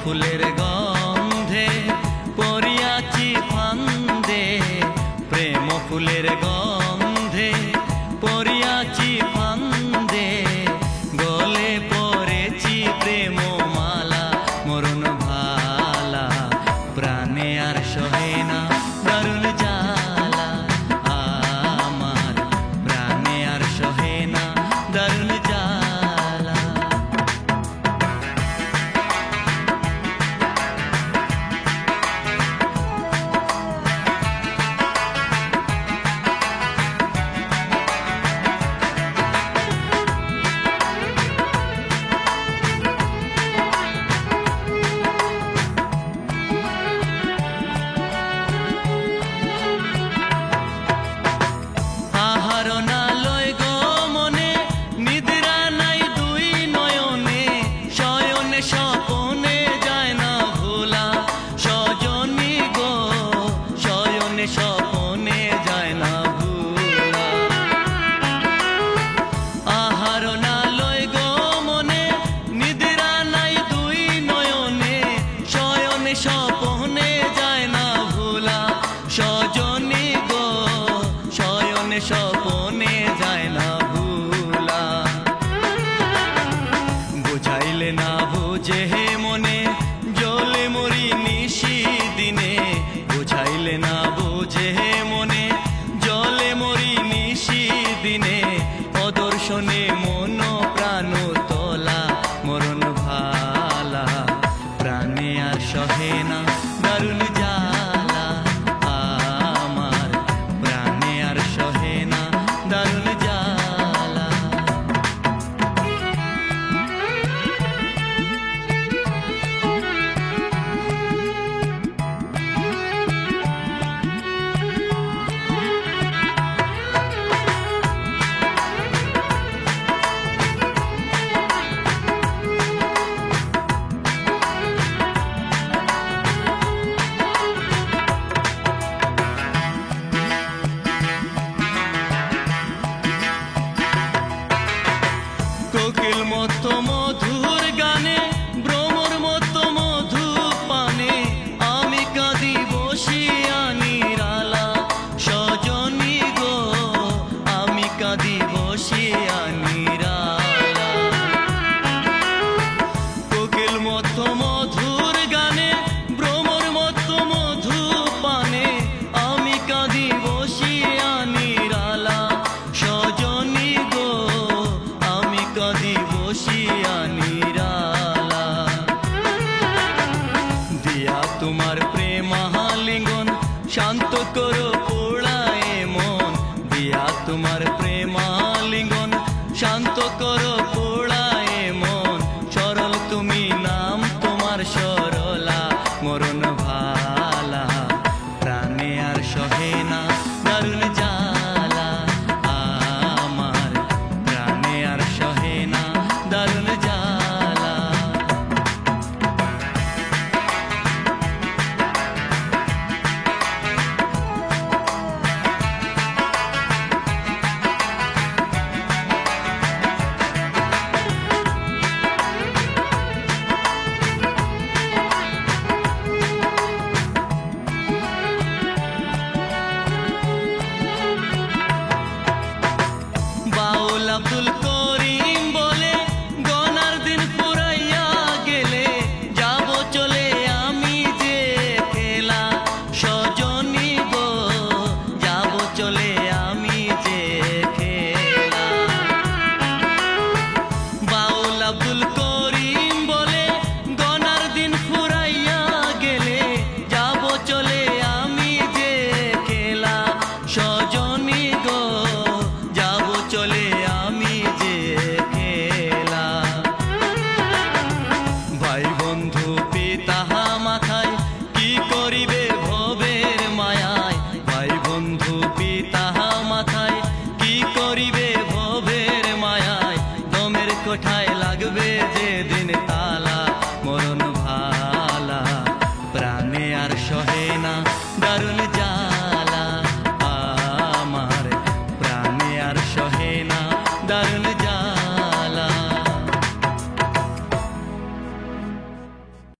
ফুলের গন্ধে পড়িয়াছি ফান্দে, প্রেম ফুলের গন্ধে পড়িয়াছি ফান্দে, গলে পড়েছি প্রেম মালা মরণ ভালা, প্রাণে আর সহে না দারুণ জ্বালা, আমার প্রাণে আর সহে না দারুণ জ্বালা। স্বপনে যায় না ভুলা, আহার না লয় গো মনে, নিদ্রা নাই দুই নয়নে, শয়নে স্বপনে যায় না ভুলা, সজনী গো শয়নে স্বপনে যায় না ভুলা। বুঝাইলে না বুঝে হে মনে, জ্বলে মরি নিশি দিনে, বুঝাইলে না